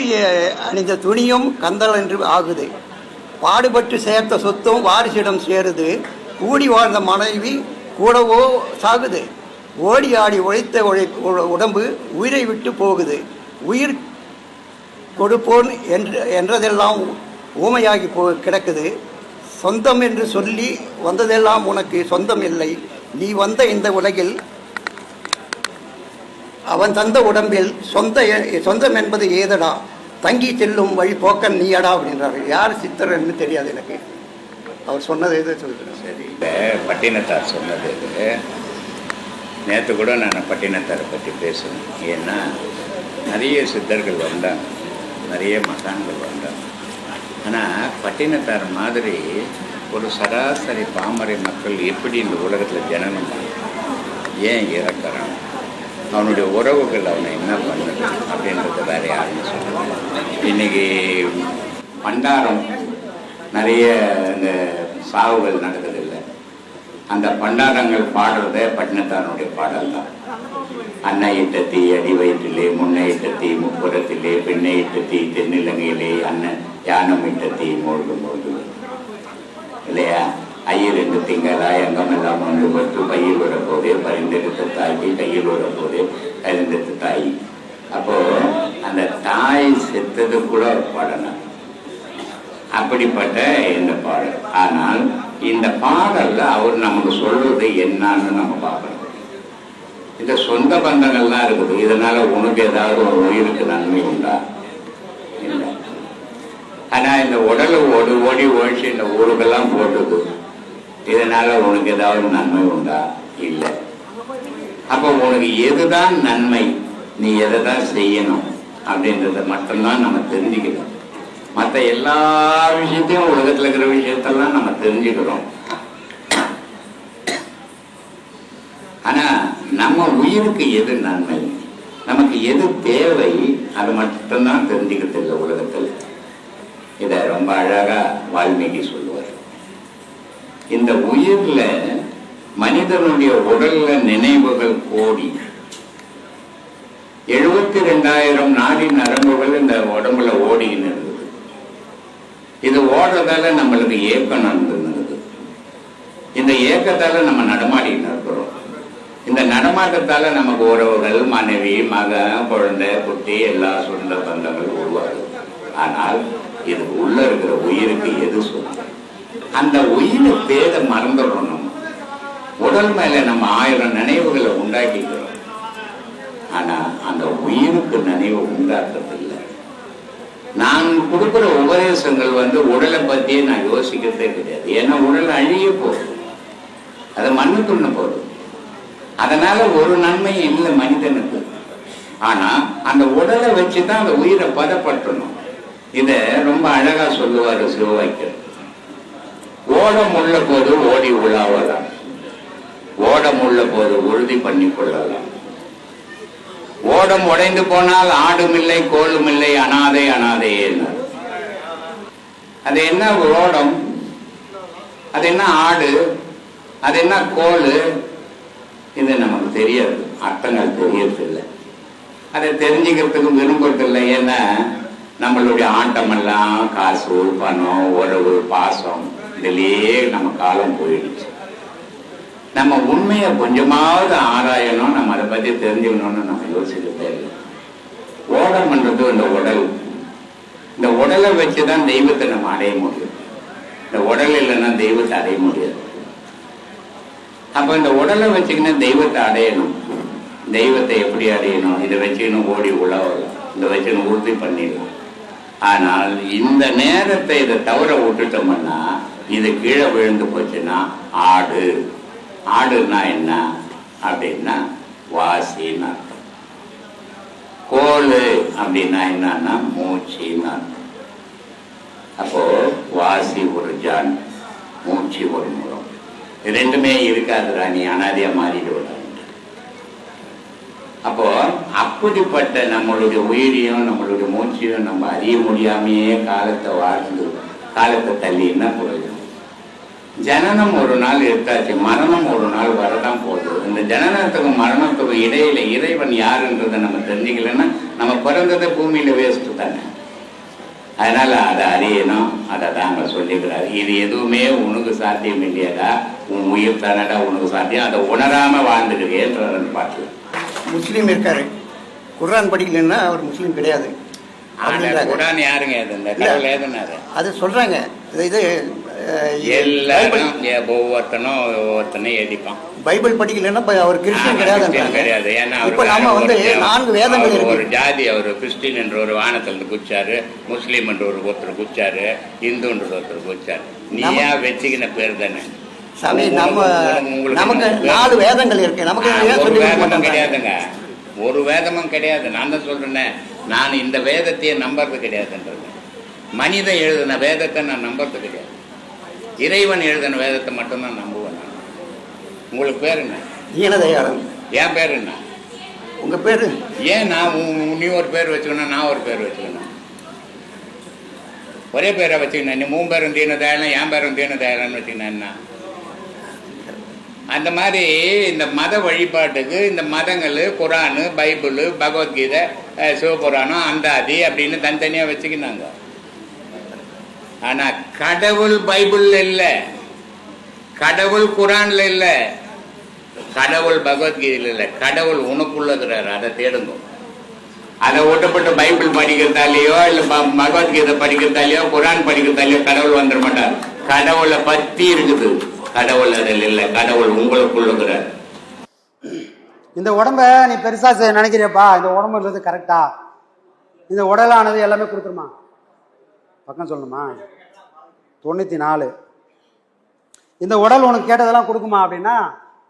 கட்டி அணிந்த துணியும் கந்தல் என்று ஆகுது. பாடுபட்டு சேர்த்த சொத்தும் வாரிசிடம் சேருது. கூடி வாழ்ந்த மனைவி கூடவோ சாகுது. ஓடி ஆடி உழைத்த உடம்பு உயிரை விட்டு போகுது. உயிர் கொடுப்போன் என்றதெல்லாம் ஊமையாகி கிடக்குது. சொந்தம் என்று சொல்லி வந்ததெல்லாம் உனக்கு சொந்தம் இல்லை. நீ வந்த இந்த உலகில் அவன் தந்த உடம்பில் சொந்தம் என்பது ஏதடா, தங்கி செல்லும் வழி போக்கன் நீயடா அப்படின்றாரு. யார் சித்தர்ன்னு தெரியாது எனக்கு. அவர் சொன்னது எது சொல்கிறேன். சரி, இந்த பட்டினத்தார் சொன்னது நேற்று கூட நான் பட்டினத்தாரை பற்றி பேசணும். ஏன்னா நிறைய சித்தர்கள் வந்தாங்க, நிறைய மகான்கள் வந்தாங்க. ஆனால் பட்டினத்தார் மாதிரி ஒரு சராசரி பாமரை மக்கள் எப்படி இந்த உலகத்தில் ஜனனம் ஏன் இறக்குறான், அவனுடைய உறவுகள் அவனை என்ன பண்ணுது அப்படின்றத வேற யாருன்னு சொல்லுவாங்க. இன்றைக்கி பண்டாரம் நிறைய இந்த சாவுகள் நடக்குதில்லை. அந்த பண்டாரங்கள் பாடுறதே பட்டினத்தாரனுடைய பாடல் தான். அன்னை இட்ட தீ அடி வயிற்றிலே, முன்னை இட்ட தீ முப்புறத்திலே, பெண்ணை இட்ட தீ தென்னிலங்கையிலே, அண்ணன் யானம் இட்ட தீ மூழ்கும் போது இல்லையா. ஐயர் என்று திங்களாய் அங்கமெல்லாம் ஒன்று பட்டு பையில் வரப்போதே பரிந்தெடுத்த தாய்க்கு கையில் வரப்போதே பரிந்தெடுத்த தாய். அப்போ அந்த தாய் செத்தது கூட பாடணும். அப்படிப்பட்ட இந்த பாடல். ஆனால் இந்த பாடல்ல அவர் நமக்கு சொல்றது என்னன்னு நம்ம பார்க்கணும். இந்த சொந்த பந்தங்கள்லாம் இருக்குது. இதனால உனக்கு ஏதாவது ஒரு உயிருக்கு நன்மை உண்டா? இல்லை. ஆனா இந்த உடலை ஓடி ஒழிச்சு இந்த ஊருக்கெல்லாம் போட்டுது. இதனால உனக்கு ஏதாவது நன்மை உண்டா? இல்லை. அப்போ உனக்கு எதுதான் நன்மை, நீ எதை தான் செய்யணும் அப்படின்றத மட்டும்தான் நம்ம தெரிஞ்சுக்கணும். மற்ற எல்லா விஷயத்தையும் உலகத்தில் இருக்கிற விஷயத்தெல்லாம் நம்ம தெரிஞ்சுக்கிறோம். ஆனா நம்ம உயிருக்கு எது நன்மை, நமக்கு எது தேவை, அது மட்டும்தான் தெரிஞ்சுக்கிறது இல்லை உலகத்தில். இதை ரொம்ப அழகா வால்மீகி சொல்லுவார். இந்த உயிர்ல மனிதனுடைய உடல்ல நினைவுகள் கோடி, 72,000 நாடி நரம்புகள் இந்த உடம்புல ஓடின்னு இருக்குது. இது ஓடுறதால நம்மளுக்கு ஏக்கம் நடந்துருந்தது. இந்த ஏக்கத்தால நம்ம நடமாடின்னு இருக்கிறோம். இந்த நடமாட்டத்தால நமக்கு உறவுகள், மனைவி, மகன், குழந்தை, குட்டி எல்லா சொந்த பந்தங்கள் உருவாகுது. ஆனால் இது உள்ள இருக்கிற உயிருக்கு எது சொல்லும்? அந்த உயிரை தேட மறந்துடுறோம். நம்ம உடல் மேல நம்ம 1000 நினைவுகளை உண்டாக்கிக்கிறோம். ஆனா அந்த உயிருக்கு நினைவு உண்டாக்குறதில்லை. நான் கொடுக்குற உபதேசங்கள் உடலை பத்தியே நான் யோசிக்கிறதே கிடையாது. ஏன்னா உடல் அழிய போகுது, அதை மண்ணுக்குன்னு போகுது. அதனால ஒரு நன்மையும் இல்லை மனிதனுக்கு. ஆனா அந்த உடலை வச்சுதான் அந்த உயிரை பதப்படுத்தணும். இத ரொம்ப அழகா சொல்லுவாரு சிவவாக்கியர். ஓடம் உள்ள போது ஓடி உலாவலாம், ஓடம் உள்ள போது உறுதி பண்ணி கொள்ளலாம். ஓடம் உடைந்து போனால் ஆடும் இல்லை கோலும் இல்லை, அனாதை அனாதையே. அது என்ன ஓடம், அது என்ன ஆடு, அது என்ன கோல், இது நமக்கு தெரியாது. அர்த்தங்கள் தெரியறதில்லை. அதை தெரிஞ்சுக்கிறதுக்கு விரும்புறதில்லை. ஏன்னா நம்மளுடைய ஆட்டமெல்லாம் காசு, பணம், உறவு, பாசம், இதுலயே நம்ம காலம் போயிடுச்சு. நம்ம உண்மையை கொஞ்சமாவது ஆராயணும், நம்ம அதை பத்தி தெரிஞ்சுக்கணும்னு நம்ம யோசிக்கவே இல்லை. ஓடம்ன்றது இந்த உடல். இந்த உடலை வச்சுதான் தெய்வத்தை நம்ம அடைய முடியும். இந்த உடல் இல்லைன்னா தெய்வத்தை அடைய முடியாது. அப்ப இந்த உடலை வச்சுக்கினா தெய்வத்தை அடையணும். தெய்வத்தை எப்படி அடையணும்? இதை வச்சுக்கணும் ஓடி உழவலாம், இதை வச்சுக்கணும் உறுதி பண்ணிடலாம். ஆனால் இந்த நேரத்தை இதை தவற விட்டுட்டோம்னா இது கீழே விழுந்து போச்சுன்னா ஆடு. ஆடுன்னா என்ன அப்படின்னா வாசின்னு அர்த்தம். கோல் அப்படின்னா என்னன்னா மூச்சின்னு அர்த்தம். அப்போ வாசி ஒரு ஜான், மூச்சு ஒரு முறம், ரெண்டுமே இருக்காதுடா, நீ அனாதையா மாறிடுவா. அப்போ அப்படிப்பட்ட நம்மளுடைய உயிரையும் நம்மளுடைய மூச்சையும் நம்ம அறிய முடியாமையே காலத்தை வாழ்ந்து காலத்தை தள்ளி என்ன பிரயோஜனம்? ஜனனம் ஒரு நாள் எடுத்தாச்சு, மரணம் ஒரு நாள் வரதான் போகுது. இந்த ஜனனத்துக்கும் மரணத்துக்கும் இடையில இறைவன் யாருன்றதை நம்ம தெரிஞ்சுக்கலன்னா நம்ம பிறந்ததை பூமியில வேஸ்ட்டு தானே. அதனால அதை அறியணும். அதை தாங்க சொல்லிக்கிறாரு. இது எதுவுமே உனக்கு சாத்தியம் இல்லையாடா, உன் உயிர் தானடா உனக்கு சாத்தியம், அதை உணராம வாழ்ந்துக்கிறேன்ற பாட்டு. முஸ்லீம் இருக்காரு, குர்ஆன் படிக்கலன்னா அவர் முஸ்லீம் கிடையாது. குர்ஆன் யாருங்க அது சொல்றாங்க. இது எல்லாரும் ஒவ்வொருத்தனும் எழுதிப்பான். பைபிள் படிக்கலன்னா அவர் கிறிஸ்டியன் கிடையாது. ஏன்னா இப்ப நம்ம வந்து 4 வேதங்கள் இருக்கு. ஒரு ஜாதி, அவர் கிறிஸ்டின் என்ற ஒரு வானத்துல குச்சாரு, முஸ்லீம் என்ற ஒருத்தர் குச்சாரு, இந்துன்ற ஒருத்தர் குச்சாரு. நீயா வச்சுக்கின பேர் தானே சாமி. நமக்கு 4 வேதங்கள் இருக்கு. நமக்கு ஒரு வேதமும் கிடையாதுங்க, ஒரு வேதமும் கிடையாது. நான் தான் சொல்றேன்னே, நான் இந்த வேதத்தையே நம்புறது கிடையாதுன்றது. மனிதன் எழுதின வேதத்தை நான் நம்புறது கிடையாது. இறைவன் எழுதின வேதத்தை மட்டும்தான் நம்புவேன் நான். உங்களுக்கு பேர் என்ன? தீனதயாளன். என் பேர் என்ன? உங்க பேரு ஏன் நான் நீ ஒரு பேர் வச்சுக்கணும், நான் ஒரு பேர் வச்சுக்கணும்? ஒரே பேரை வச்சுக்கணும். நீ 3 பேரும் தீனதயாளன், என் பேரும் தீனதயாளன் வச்சுக்கணும் என்ன? அந்த மாதிரி இந்த மத வழிபாட்டுக்கு இந்த மதங்கள் குரானு, பைபிள், பகவத்கீதை, சிவபுராணம், அந்தாதி அப்படின்னு தனித்தனியாக வச்சுக்கினாங்க. ஆனால் கடவுள் பைபிள்ல இல்லை, கடவுள் குரான்ல இல்லை, கடவுள் பகவத்கீதையில் இல்லை, கடவுள் உனக்குள்ளதுறாரு. அதை தேடுங்க. அதை விட்டப்பட்டு பைபிள் படிக்கிறதாலேயோ இல்லை பகவத்கீதை படிக்கிறதாலேயோ குரான் படிக்கிறதாலேயோ கடவுள் வந்துட மாட்டார். கடவுளை பற்றி இருக்குது, கடவுள் அதில் இல்லை, கடவுள் உங்களுக்குள்ளுகிறார். இந்த உடம்ப நீ பெருசா நினைக்கிறியப்பா, இந்த உடம்புன்றது கரெக்டா? இந்த உடலானது எல்லாமே கொடுத்துருமா? பக்கம் சொல்லணுமா? 94. இந்த உடல் உனக்கு கேட்டதெல்லாம் கொடுக்குமா அப்படின்னா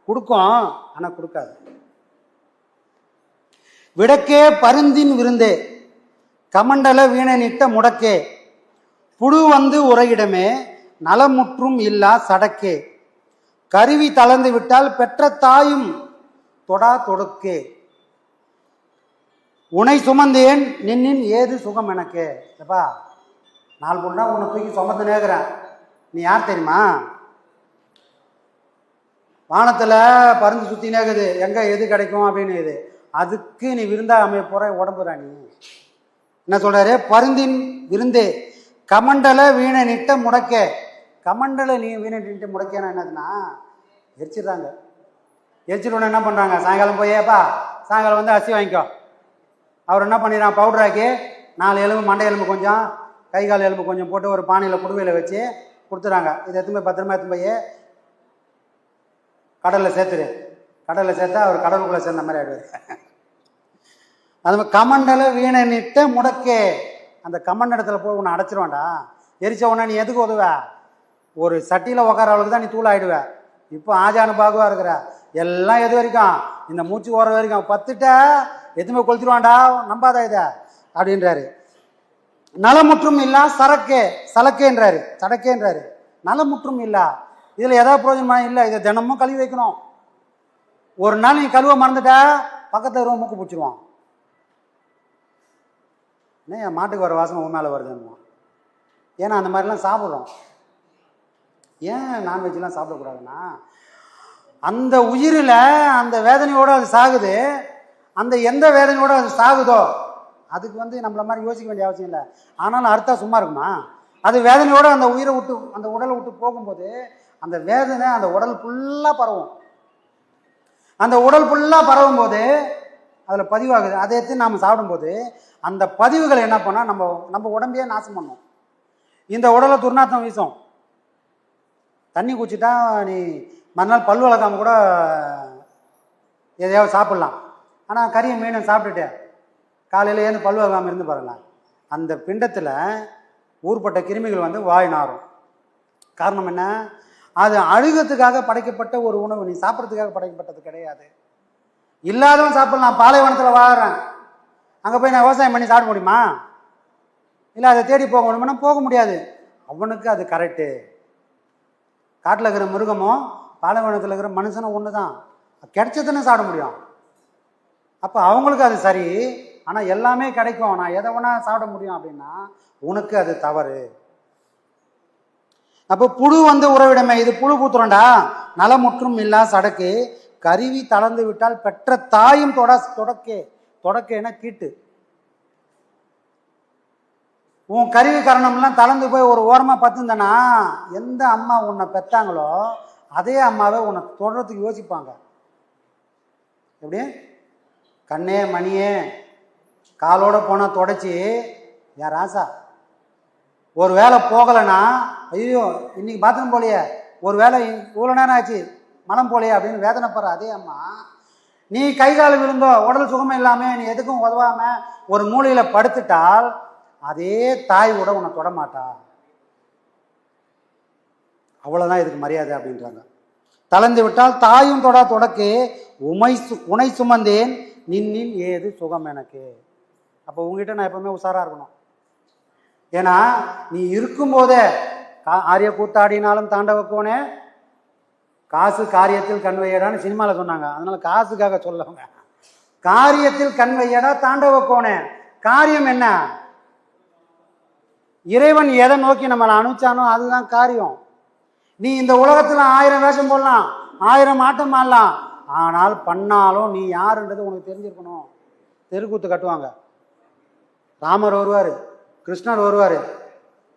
கொடுக்கும், ஆனா கொடுக்காது. விடக்கே பருந்தின் விருந்தே, கமண்டல வீணை நிட்ட முடக்கே, புழு வந்து உரையிடமே, நலமுற்றும் இல்லா சடக்கே, கருவி தளர்ந்து விட்டால் பெற்ற தாயும் தொடா தொடுக்கே, உனை சுமந்தேன் நின்னின் ஏது சுகம் எனக்கு. எப்பா 4 பொண்ணா உன்னை தூக்கி சுமந்து நேர்கிறேன். நீ யார் தெரியுமா? வானத்தில் பருந்து சுற்றி நேக்குது, எங்கே எது கிடைக்கும் அப்படின்னு. இது அதுக்கு நீ விருந்தா அமைய போகிற உடம்புறா. நீ என்ன சொல்கிறாரு? பருந்தின் விருந்தே, கமண்டல வீணை நிட்ட முடக்கே. கமண்டல நீ வீணை நிட்ட முடக்கேன்னா என்னதுன்னா எரிச்சிடுறாங்க. எரிச்சிட்டு என்ன பண்ணுறாங்க? சாயங்காலம் போயேப்பா, சாயங்காலம் வந்து அரிசி வாங்கிக்கோ. அவர் என்ன பண்ணிடுறான்? பவுடராக்கி 4 எலும்பு, மண்டை எலும்பு கொஞ்சம், கை கால் எலும்பு கொஞ்சம் போட்டு ஒரு பானையில் குடுவையில் வச்சு கொடுத்துறாங்க. இதை எடுத்து போய் பத்திரமா எடுத்து போய் கடலில் சேர்த்துரு. கடலில் சேர்த்தா அவர் கடலுக்குள்ளே சேர்ந்த மாதிரி ஆயிடுவார். அது மாதிரி கமண்டல வீணை நிட்ட முடக்கே. அந்த கமண்ட இடத்துல போய் உன்னை அடைச்சிருவான்டா. எரிச்ச உடனே நீ எதுக்கு உதவ? ஒரு சட்டியில் உட்கார அளவுக்கு தான் நீ தூள் ஆகிடுவ. இப்போ ஆஜானு பாகுவா இருக்கிற எல்லாம் எது வரைக்கும்? இந்த மூச்சு ஓர வரைக்கும். 10ட்ட எதுவுமே கொளுத்திடுவான்டா, நம்பாதா இதை அப்படின்றாரு. நலமுற்றும் இல்லா சரக்கே, சலக்கேன்றாரு, சடக்கேன்றாரு. நலமுற்றும் இல்லா, இதில் ஏதாவது பிரயோஜனமா இல்லை. இதை தினமும் கழுவி வைக்கணும். ஒரு நாள் நீ கழுவ மறந்துட்டா பக்கத்தில் ரூம் மூக்கு பிடிச்சிருவான். என்ன என் மாட்டுக்கு வர வாசனை உன் மேலே வருதுன்னுவான். ஏன்னா அந்த மாதிரிலாம் சாப்பிட்றோம். ஏன் நான்வெஜ்லாம் சாப்பிடக்கூடாதுன்னா அந்த உயிரில் அந்த வேதனையோடு அது சாகுது. அந்த எந்த வேதனையோடு அது சாகுதோ அதுக்கு நம்மள மாதிரி யோசிக்க வேண்டிய அவசியம் இல்லை. ஆனாலும் அர்த்தம் சும்மா இருக்குமா? அது வேதனையோடு அந்த உயிரை விட்டு அந்த உடலை விட்டு போகும்போது அந்த வேதனை அந்த உடல் ஃபுல்லாக பரவும். அந்த உடல் ஃபுல்லாக பரவும் போது அதில் பதிவாகுது. அதை எடுத்து நாம் சாப்பிடும்போது அந்த பதிவுகளை என்ன பண்ணால் நம்ம உடம்பையே நாசம் பண்ணும். இந்த உடலை துர்நாற்றம் வீசும். தண்ணி குடிச்சிட்டா நீ மறுநாள் பல் வளர்க்காம கூட எதையாவது சாப்பிட்லாம். ஆனால் கறியை மீனை சாப்பிட்டுட்டு காலையில் ஏந்து பல் வளர்க்காமல் இருந்து பாருங்களேன், அந்த பிண்டத்தில் ஊர்பட்ட கிருமிகள் வாய் நாரும். காரணம் என்ன? அது அழுகத்துக்காக படைக்கப்பட்ட ஒரு உணவு. நீ சாப்பிட்றதுக்காக படைக்கப்பட்டது கிடையாது. இல்லாதவன் சாப்பிடலாம். பாலைவனத்தில் வாழ்கிறேன், அங்கே போய் நான் விவசாயம் பண்ணி சாப்பிட முடியுமா? இல்லை அதை தேடி போக முடியுமா? போக முடியாது. அவனுக்கு அது கரெக்டு. காட்டில் இருக்கிற மிருகமும் பாலைவனத்தில் இருக்கிற மனுஷனும் ஒன்று தான். கிடைச்சதுன்னு சாப்பிட முடியும். அப்போ அவங்களுக்கு அது சரி. ஆனால் எல்லாமே கிடைக்கும், நான் எதை வேணா சாப்பிட முடியும் அப்படின்னா உனக்கு அது தவறு. அப்போ புழு வந்து உறவிடமே, இது புழு பூத்துறோண்டா. நலமுற்றும் இல்லா சடக்கு கருவி தளர்ந்து விட்டால் பெற்ற தாயும் தொடக்கேன கீட்டு. உன் கருவி கரணம்லாம் தளர்ந்து போய் ஒரு ஓரமாக பத்துந்தனா எந்த அம்மா உன்னை பெற்றாங்களோ அதே அம்மாவை உன்னை தொடர்றதுக்கு யோசிப்பாங்க. எப்படி கண்ணே மணியே காலோட போனால் தொடச்சி யார் ராசா ஒரு வேலை போகலைன்னா ஐயோ இன்னைக்கு பாத்ரூம் போலையே, ஒரு வேலை இவ்வளோ நேரம் ஆச்சு மனம் போலையே அப்படின்னு வேதனைப்படுற அதே அம்மா நீ கை கால் விழுந்தோ உடல் சுகமே இல்லாமல் நீ எதுக்கும் உதவாம ஒரு மூலையில் படுத்துட்டால் அதே தாய் கூட உன்னை தொடமாட்டா. அவ்வளோதான் இதுக்கு மரியாதை அப்படின்றாங்க. தளர்ந்து விட்டால் தாயும் தொடக்கு உனை சுமந்தேன் நின்னின் ஏது சுகம் எனக்கு. அப்போ உங்ககிட்ட நான் எப்பவுமே உஷாராக இருக்கணும். ஏன்னா நீ இருக்கும்போதே ஆரிய கூத்தாடினாலும் தாண்டவக்கோனே காசு காரியத்தில் கண் வையடான்னு சினிமாவில் சொன்னாங்க. அதனால காசுக்காக சொல்லவங்க. காரியத்தில் கண் வையடா தாண்டவக்கோனே. காரியம் என்ன? இறைவன் எதை நோக்கி நம்மளை அனுப்பிச்சானோ அதுதான் காரியம். நீ இந்த உலகத்தில் 1000 வேஷம் போடலாம், 1000 ஆட்டம் ஆடலாம், ஆனால் பண்ணாலும் நீ யாருன்றது உனக்கு தெரிஞ்சிருக்கணும். தெருக்கூத்து கட்டுவாங்க, ராமர் வருவார், கிருஷ்ணர் வருவார்.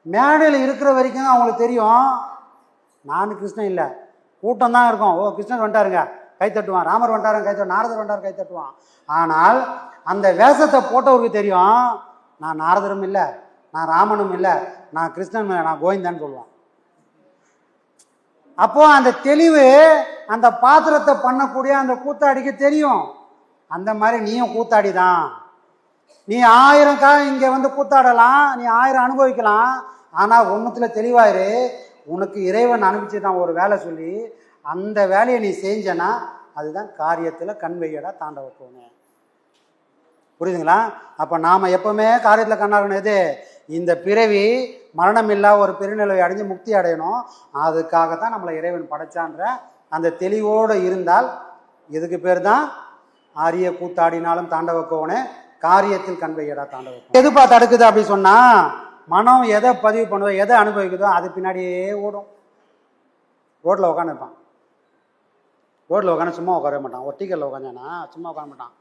மேடையில் இருக்கிற வரைக்கும் அவங்களுக்கு தெரியும் நான் கிருஷ்ணன் இல்லை, கூட்டம் தான் இருக்கும். ஓ கிருஷ்ணர் வந்துட்டாருங்க கை தட்டுவான், ராமர் வந்துட்டாருங்க கை தட்டுவான், நாரதர் வந்துட்டார் கை தட்டுவான். ஆனால் அந்த வேஷத்தை போட்டவருக்கு தெரியும் நான் நாரதரும் இல்லை, நான் ராமனும் இல்லை, நான் கிருஷ்ணன் இல்லை, நான் கோவிந்தான்னு சொல்லுவான். அப்போ அந்த தெளிவு அந்த பாத்திரத்தை பண்ணக்கூடிய அந்த கூத்தாடிக்கு தெரியும். அந்த மாதிரி நீயும் கூத்தாடி தான். நீ 1000 இங்கே வந்து கூத்தாடலாம், நீ 1000 அனுபவிக்கலாம். ஆனால் ஒன்றுத்துல தெளிவாயிரு, உனக்கு இறைவன் அனுப்பிச்சு தான் ஒரு வேலை சொல்லி அந்த வேலையை நீ செஞ்சனா அதுதான் காரியத்தில் கண் வையடா தாண்டவ போகணும். புரியுதுங்களா? அப்போ நாம் எப்பவுமே காரியத்தில் கண்ணாகணும். எது? இந்த பிறவி மரணம் இல்லா ஒரு பெருநிலையை அடைஞ்சு முக்தி அடையணும். அதுக்காகத்தான் நம்மளை இறைவன் படைச்சான்ற அந்த தெளிவோடு இருந்தால் இதுக்கு பேர் தான் ஆரிய கூத்தாடினாலும் தாண்டவக்கோனே காரியத்தில் கண் வையடா தாண்டவக்கோனே. எதுப்பா தடுக்குது அப்படி சொன்னா, மனம் எதை பதிவு பண்ணுதோ எதை அனுபவிக்குதோ அது பின்னாடியே ஓடும். ரோட்டில் உட்காந்துருப்பான், ரோட்டில் உட்காந்து சும்மா உட்கார மாட்டான். ஒரு டீக்கரில் உட்காந்தானா சும்மா உட்கார மாட்டான்.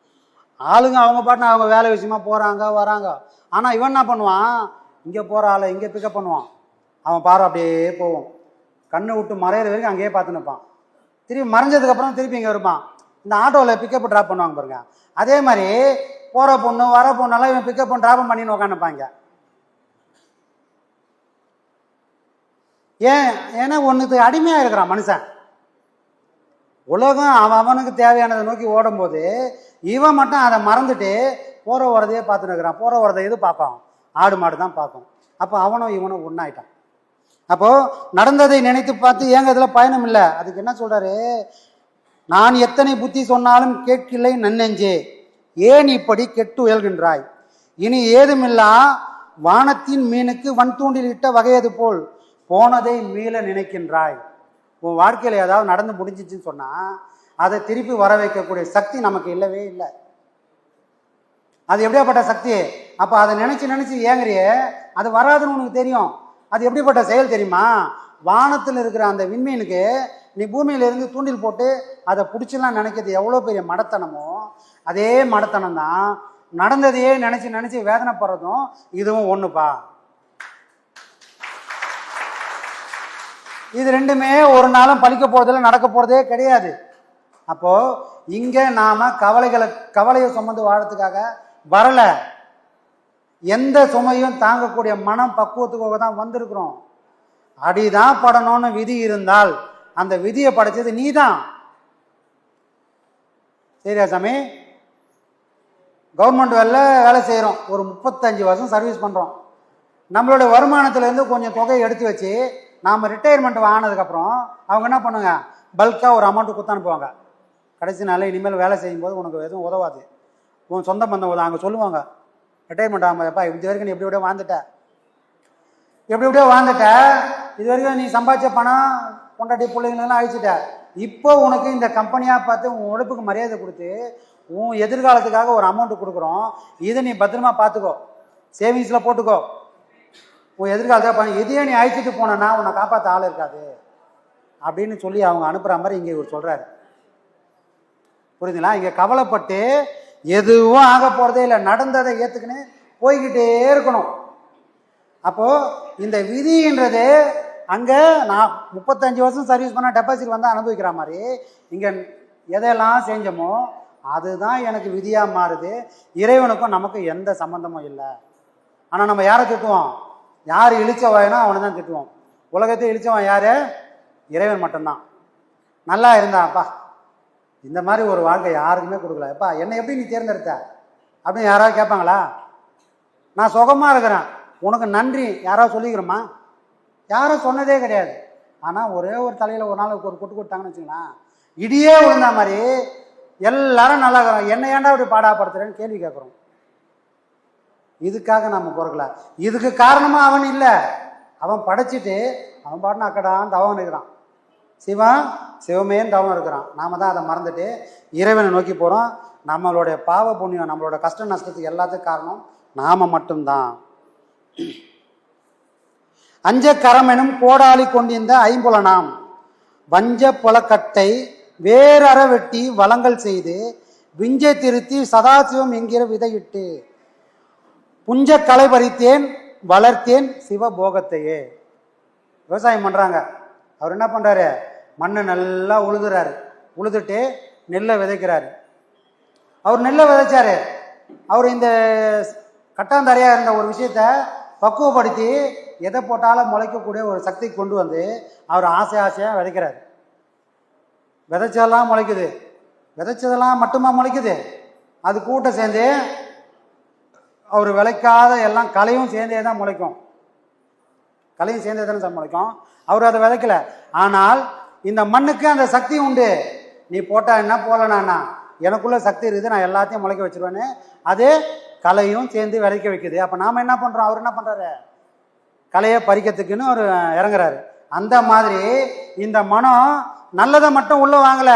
ஆளுங்க அவங்க பாட்டுனா அவங்க வேலை விஷயமா போகிறாங்க வராங்க. ஆனால் இவன் என்ன பண்ணுவான், இங்கே போகிற ஆளை இங்கே பிக்கப் பண்ணுவான். அவன் பாரு அப்படியே போவோம், கண்ணை விட்டு மறையிற வரைக்கும் அங்கேயே பார்த்து நிற்பான். திரும்பி மறைஞ்சதுக்கப்புறம் திருப்பி இங்கே இருப்பான். இந்த ஆட்டோவில் பிக்கப் ட்ராப் பண்ணுவாங்க பாருங்க. அதே மாதிரி போகிற பொண்ணு வர பொண்ணெல்லாம் இவன் பிக்கப் பண்ணி ட்ராப் பண்ணின்னு உட்காந்துப்பாங்க. ஏன்னா ஒன்றுக்கு அடிமையாக இருக்கிறான் மனுஷன். உலகம் அவனுக்கு தேவையானதை நோக்கி ஓடும் போது இவன் மட்டும் அதை மறந்துட்டு போகிற வரதையே பார்த்துன்னு இருக்கிறான். போகிற வரதை எது பார்ப்பான்? ஆடு மாடு தான் பார்க்கும். அப்போ அவனும் இவனும் ஒன்றாயிட்டான். அப்போது நடந்ததை நினைத்து பார்த்து ஏங்க இதில் பயணம் இல்லை. அதுக்கு என்ன சொல்கிறாரு, நான் எத்தனை புத்தி சொன்னாலும் கேட்கில்லை நன்னெஞ்சே, ஏன் இப்படி கெட்டு உயல்கின்றாய், இனி ஏதுமில்லா வானத்தின் மீனுக்கு வன் தூண்டில் இட்ட வகையது போல் போனதை மீள நினைக்கின்றாய். உன் வாழ்க்கையில் ஏதாவது நடந்து முடிஞ்சிச்சுன்னு சொன்னால் அதை திருப்பி வர வைக்கக்கூடிய சக்தி நமக்கு இல்லவே இல்லை. அது எப்படியாப்பட்ட சக்தி? அப்போ அதை நினச்சி ஏங்குறியே, அது வராதுன்னு உனக்கு தெரியும். அது எப்படிப்பட்ட செயல் தெரியுமா? வானத்தில் இருக்கிற அந்த விண்மீனுக்கு நீ பூமியிலிருந்து தூண்டில் போட்டு அதை பிடிச்சலாம் நினைக்கிறது எவ்வளோ பெரிய மடத்தனமோ அதே மடத்தனம் தான் நடந்ததையே நினச்சி வேதனைப்படுறதும் இதுவும் ஒன்றுப்பா. இது ரெண்டுமே ஒரு நாளும் பழிக்க போகிறதில்ல, நடக்க போகிறதே கிடையாது. அப்போது இங்கே நாம் கவலையை சுமந்து வாழறதுக்காக வரல, எந்த சுமையும் தாங்கக்கூடிய மனம் பக்குவத்துக்காக தான் வந்திருக்கிறோம். அடிதான் படணும்னு விதி இருந்தால் அந்த விதியை படைச்சது நீ தான். சரியா சாமி? கவர்மெண்ட் வேலை செய்கிறோம், ஒரு 35 வருஷம் சர்வீஸ் பண்ணுறோம். நம்மளோட வருமானத்துலேருந்து கொஞ்சம் தொகையை எடுத்து வச்சு நாம் ரிட்டையர்மெண்ட் ஆனதுக்கப்புறம் அவங்க என்ன பண்ணுங்க, பல்காக ஒரு அமௌண்ட்டு கொடுத்து அனுப்புவாங்க. கடைசி நாளில் இனிமேல் வேலை செய்யும்போது உனக்கு எதுவும் உதவாது, உன் சொந்த பந்தம் அங்கே சொல்லுவாங்க, ரிட்டையர்மெண்ட் ஆகும்போதுப்பா இது வரைக்கும் நீ எப்படி எப்படியோ வாழ்ந்துட்ட, இது வரைக்கும் நீ சம்பாதிச்ச பணம் பொண்டாட்டி பிள்ளைங்களெல்லாம் அழிச்சிட்ட, இப்போ உனக்கு இந்த கம்பெனியாக பார்த்து உன் உழைப்புக்கு மரியாதை கொடுத்து உன் எதிர்காலத்துக்காக ஒரு அமௌண்ட்டு கொடுக்குறோம், இதை நீ பத்திரமா பார்த்துக்கோ, சேவிங்ஸில் போட்டுக்கோ, உன் எதிர்காலத்தை இதையே நீ அழைச்சிட்டு போனேன்னா உன்னை காப்பாற்ற ஆள் இருக்காது அப்படின்னு சொல்லி அவங்க அனுப்புகிற மாதிரி இங்கே இவர் சொல்கிறாரு. புரியுதுங்களா? இங்கே கவலைப்பட்டு எதுவும் ஆக போகிறதே இல்லை, நடந்ததை ஏற்றுக்கின்னு போய்கிட்டே இருக்கணும். அப்போது இந்த விதின்றது அங்கே நான் 35 வருஷம் சர்வீஸ் பண்ணால் டெபாசிட் வந்தால் அனுபவிக்கிற மாதிரி இங்கே எதையெல்லாம் செஞ்சோமோ அதுதான் எனக்கு விதியாக மாறுது. இறைவனுக்கும் நமக்கு எந்த சம்மந்தமும் இல்லை. ஆனால் நம்ம யாரை திட்டுவோம்? யார் இழிச்சவாயினோ அவனை தான் திட்டுவோம். உலகத்தை இழிச்சவன் யார்? இறைவன் மட்டும்தான். நல்லா இருந்தாப்பா, இந்த மாதிரி ஒரு வாழ்க்கை யாருக்குமே கொடுக்கல. எப்பா என்னை எப்படி நீ தேர்ந்தெடுத்த அப்படின்னு யாராவது கேட்பாங்களா? நான் சுகமாக இருக்கிறேன், உனக்கு நன்றி யாராவது சொல்லிக்கிறோமா? யாரும் சொன்னதே கிடையாது. ஆனால் ஒரே ஒரு தலையில் ஒரு நாள் ஒரு கொட்டு கொடுத்தாங்கன்னு வச்சுங்களேன், இடியே விழுந்த மாதிரி எல்லாரும் நல்லா இருக்கிறோம், என்னை ஏன்டா அப்படி பாடாப்படுத்துறேன்னு கேள்வி கேட்குறோம். இதுக்காக நம்ம பிறக்கல. இதுக்கு காரணமாக அவன் இல்லை. அவன் படைச்சிட்டு அவன் பாட்டுன்னு அக்கடான்னு தவம் இருக்கிறான். சிவமேன்னு தவம் இருக்கிறான். நாம தான் அதை மறந்துட்டு இறைவனை நோக்கி போகிறோம். நம்மளுடைய பாவ புண்ணியம், நம்மளோட கஷ்ட நஷ்டத்துக்கு எல்லாத்துக்கும் காரணம் நாம மட்டும்தான். அஞ்ச கரமெனும் கோடாளி கொண்டிருந்த ஐம்புலனாம் வஞ்ச புலக்கட்டை வேறற வெட்டி வளங்கள் செய்து விஞ்சை திருத்தி சதாசிவம் என்கிற விதையிட்டு புஞ்ச களை பறித்தேன் வளர்த்தேன் சிவபோகத்தையே. விவசாயம் பண்ணுறாங்க. அவர் என்ன பண்ணுறாரு? மண்ணை நல்லா உழுதுறாரு. உழுதுட்டு நெல்லை விதைக்கிறாரு. அவர் நெல்லை விதைச்சாரு. அவர் இந்த கட்டாந்தரையாக இருந்த ஒரு விஷயத்த பக்குவப்படுத்தி எதை போட்டாலும் முளைக்கக்கூடிய ஒரு சக்தி கொண்டு வந்து அவர் ஆசையாக விதைக்கிறார். விதைச்சதெல்லாம் முளைக்குது. விதைச்சதெல்லாம் மட்டுமா முளைக்குது? அது கூட்டம் சேர்ந்து அவர் விளைக்காத எல்லாம் களையும் சேர்ந்தே தான் முளைக்கும். களையும் சேர்ந்தே தானே முளைக்கும். அவர் அதை விதைக்கல. ஆனால் இந்த மண்ணுக்கு அந்த சக்தி உண்டு. நீ போட்டா என்ன போலனா எனக்குள்ள சக்தி இருக்குது, நான் எல்லாத்தையும் முளைக்க வச்சிருவேன்னு அது களையும் சேர்ந்து விளைக்க வைக்குது. அப்போ நாம் என்ன பண்ணுறோம்? அவர் என்ன பண்ணுறாரு? களையை பறிக்கிறதுக்குன்னு அவர் இறங்குறாரு. அந்த மாதிரி இந்த மனம் நல்லதை மட்டும் உள்ள வாங்கல,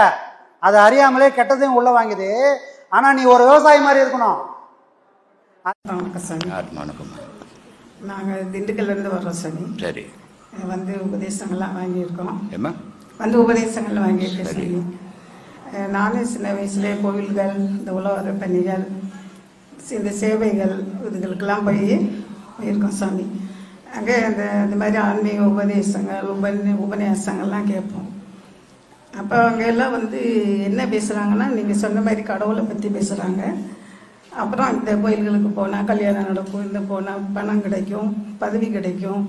அதை அறியாமலே கெட்டதையும் உள்ள வாங்குது. ஆனால் நீ ஒரு விவசாயி மாதிரி இருக்கணும். வணக்கம் சாமி. நாங்கள் திண்டுக்கல்லேருந்து வர்றோம் சாமி. சரி. வந்து உபதேசங்கள்லாம் வாங்கியிருக்கோம். வந்து உபதேசங்கள் வாங்கியிருக்கேன் சாமி. நானும் சின்ன வயசுலேயே கோவில்கள், இந்த உழவர பணிகள், இந்த சேவைகள் இதுகளுக்கெல்லாம் போயிருக்கோம் சாமி. அங்கே இந்த மாதிரி ஆன்மீக உபதேசங்கள் உபன்யாசங்கள்லாம் கேட்போம். அப்போ அவங்க எல்லாம் வந்து என்ன பேசுகிறாங்கன்னா, நீங்கள் சொன்ன மாதிரி கடவுளை பற்றி பேசுகிறாங்க. அப்புறம் இந்த கோயில்களுக்கு போனால் கல்யாணம் நடக்கும், இந்த போனால் பணம் கிடைக்கும், பதவி கிடைக்கும்,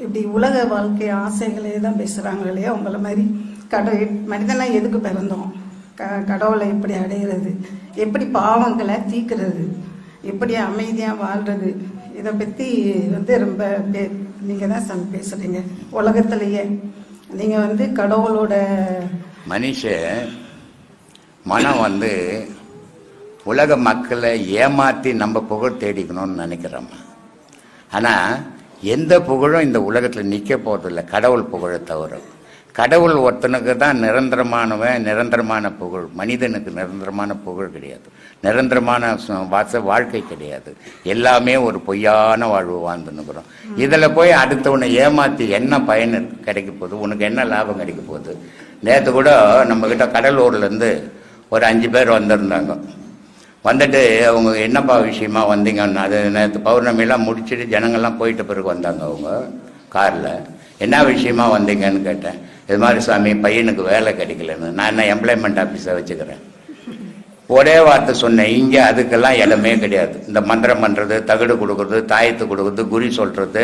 இப்படி உலக வாழ்க்கை ஆசைகளே தான் பேசுகிறாங்க இல்லையா? உங்களை மாதிரி மனிதனாக எதுக்கு பிறந்தோம், கடவுளை எப்படி அடைகிறது, எப்படி பாவங்களை தீர்க்கிறது, எப்படி அமைதியாக வாழ்கிறது, இதை பற்றி வந்து ரொம்ப நீங்கள் தான் பேசுகிறீங்க. உலகத்திலேயே நீங்கள் வந்து கடவுளோட மனுஷ மனம் வந்து உலக மக்களை ஏமாற்றி நம்ம புகழ் தேடிக்கணும்னு நினைக்கிறோம். ஆனால் எந்த புகழும் இந்த உலகத்தில் நிற்க போகிறதில்ல, கடவுள் புகழை தவிர. கடவுள் ஒருத்தனுக்கு தான் நிரந்தரமானவன், நிரந்தரமான புகழ். மனிதனுக்கு நிரந்தரமான புகழ் கிடையாது, நிரந்தரமான வாழ்க்கை கிடையாது. எல்லாமே ஒரு பொய்யான வாழ்வு வாழ்ந்துன்னுக்குறோம். இதில் போய் அடுத்தவனை ஏமாற்றி என்ன பயன் கிடைக்க போகுது? உனக்கு என்ன லாபம் கிடைக்க போகுது? நேற்று கூட நம்மக்கிட்ட கடலூர்லேருந்து ஒரு 5 பேர் வந்திருந்தாங்க. வந்துட்டு அவங்க என்னப்பா விஷயமா வந்தீங்கன்னா, அது நேற்று பௌர்ணமியெல்லாம் முடிச்சுட்டு ஜனங்கள்லாம் போயிட்ட பிறகு வந்தாங்க. அவங்க காரில் என்ன விஷயமா வந்தீங்கன்னு கேட்டேன். இது மாதிரி சாமி பையனுக்கு வேலை கிடைக்கலன்னு. நான் என்ன எம்ப்ளாய்மெண்ட் ஆஃபீஸை வச்சுக்கிறேன். ஒரே வார்த்தை சொன்னேன், இங்கே அதுக்கெல்லாம் இடமே கிடையாது. இந்த மந்திரம் பண்ணுறது, தகடு கொடுக்குறது, தாயத்து கொடுக்குறது, குறி சொல்கிறது,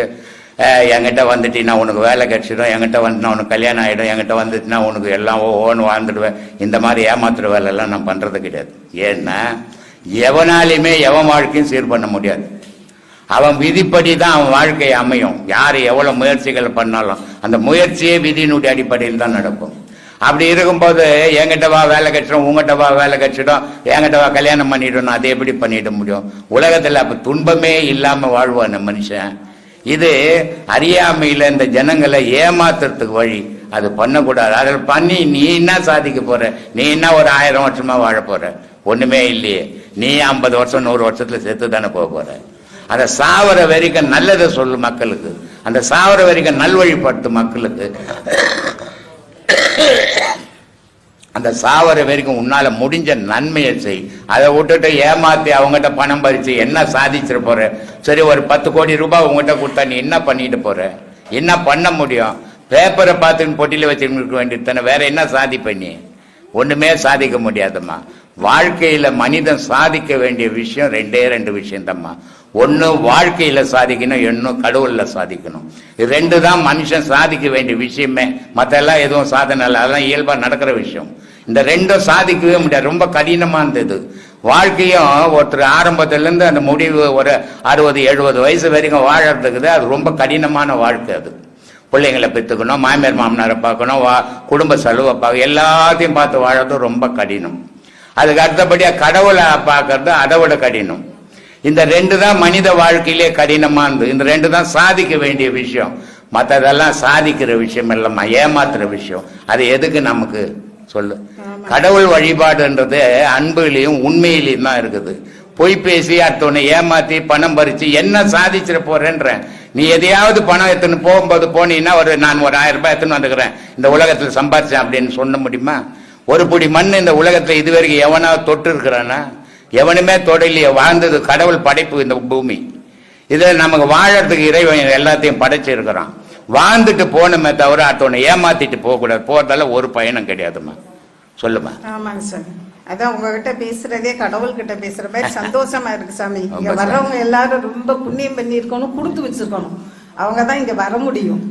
என்கிட்ட வந்துட்டின்னா உனக்கு வேலை கிடச்சிடும், என்கிட்ட வந்துட்டுனா உனக்கு கல்யாணம் ஆகிடும், என்கிட்ட வந்துட்டுனா உனக்கு எல்லாம் ஓன்னு வாழ்ந்துடுவேன், இந்த மாதிரி ஏமாத்துற வேலையெல்லாம் நான் பண்ணுறது கிடையாது. ஏன்னா எவனாலையுமே எவன் வாழ்க்கையும் சீர் பண்ண முடியாது. அவன் விதிப்படி தான் அவன் வாழ்க்கை அமையும். யார் எவ்வளோ முயற்சிகள் பண்ணாலும் அந்த முயற்சியே விதியினுடைய அடிப்படையில் தான் நடக்கும். அப்படி இருக்கும்போது என்கிட்ட வா வேலை கட்சிடும், உங்ககிட்ட வா வேலை கட்சிடும், என்கிட்ட வா கல்யாணம் பண்ணிடணும், அதை எப்படி பண்ணிட முடியும்? உலகத்தில் அப்போ துன்பமே இல்லாமல் வாழ்வான் மனுஷன். இது அறியாமையில் இந்த ஜனங்களை ஏமாத்துறதுக்கு வழி. அது பண்ணக்கூடாது. அதில் பண்ணி நீ என்ன சாதிக்க போற? நீ என்ன ஒரு 1000 வருஷமா வாழ போற? ஒண்ணுமே இல்லையே. நீ 50 வருஷம் 100 வருஷத்துல செத்து தானே போக போற. அந்த சாவர வரைக்கும் நல்லதை சொல்லு மக்களுக்கு, அந்த சாவர வரைக்கும் நல்வழிப்படுத்து மக்களுக்கு. அந்த சாவர வரைக்கும் உன்னால முடிஞ்ச நன்மையை செய். அதை விட்டுட்டு ஏமாத்தி அவங்ககிட்ட பணம் பறிச்சு என்ன சாதிச்சிட போற? சரி, ஒரு 10 கோடி ரூபாய் உங்ககிட்ட கொடுத்தா நீ என்ன பண்ணிட்டு போற? என்ன பண்ண முடியும்? பேப்பரை பார்த்துன்னு பொட்டியில வச்சுருக்க வேண்டியது தானே, வேற என்ன சாதிப்ப நீ? ஒண்ணுமே சாதிக்க முடியாதும்மா. வாழ்க்கையில மனிதன் சாதிக்க வேண்டிய விஷயம் 2 விஷயம் தான்மா. ஒன்னு வாழ்க்கையில சாதிக்கணும், இன்னும் கடவுள்ல சாதிக்கணும். இது 2 தான் மனுஷன் சாதிக்க வேண்டிய விஷயமே. மத்தெல்லாம் எதுவும் சாதனை இல்லை, அதெல்லாம் இயல்பா நடக்கிற விஷயம். இந்த 2 சாதிக்கவே முடியாது, ரொம்ப கடினமானது. வாழ்க்கையும் ஒருத்தர் ஆரம்பத்துல இருந்து அந்த முடிவு ஒரு 60-70 வயசு வரைக்கும் வாழறதுக்குது, அது ரொம்ப கடினமான வாழ்க்கை. அது பிள்ளைங்களை பெற்றுக்கணும், மாமியார் மாமனாரை பார்க்கணும், குடும்ப செலவை பார்க்க, எல்லாத்தையும் பார்த்து வாழறது ரொம்ப கடினம். அதுக்கு அடுத்தபடியா கடவுளை பார்க்கறது அதை விட கடினம். இந்த 2 தான் மனித வாழ்க்கையிலே கடினமானது. இந்த 2 தான் சாதிக்க வேண்டிய விஷயம். மற்றதெல்லாம் சாதிக்கிற விஷயம் இல்லம்மா, ஏமாத்துற விஷயம். அது எதுக்கு நமக்கு சொல்லு? கடவுள் வழிபாடுன்றது அன்புலையும் உண்மையிலையும் தான் இருக்குது. பொய் பேசி அடுத்தவனை ஏமாத்தி பணம் பறிச்சு என்ன சாதிச்சிட போறேன்ற? நீ எதையாவது பணம் எடுத்துன்னு போகும்போது போனீங்கன்னா நான் ஒரு 1000 ரூபாய் எடுத்துன்னு வந்துக்கிறேன், இந்த உலகத்துல சம்பாதிச்சேன் அப்படின்னு சொல்ல முடியுமா? ஒரு பிடி மண் இந்த உலகத்துல இதுவரைக்கும் எவனாவது தொட்டு இருக்கிறானா? எவனுமே தொடலையே. வாழ்ந்தது கடவுள் படைப்பு இந்த பூமி. இதுல நமக்கு வாழறதுக்கு இறைவன் எல்லாத்தையும் படைச்சு இருக்கிறான். வாழ்ந்துட்டு போனமே தவிர அடுத்தவனை ஏமாத்திட்டு போக கூடாது. போறதால ஒரு பயணம் கிடையாதுமா. சொல்லுமா. ஆமாங்க சாமி, அதான் உங்ககிட்ட பேசுறதே கடவுள்கிட்ட பேசுற மாதிரி சந்தோஷமா இருக்கு சாமி. இங்க வர்றவங்க எல்லாரும் ரொம்ப புண்ணியம் பண்ணி இருக்கணும், கொடுத்து வச்சிருக்கணும். அவங்கதான் இங்க வர முடியும்.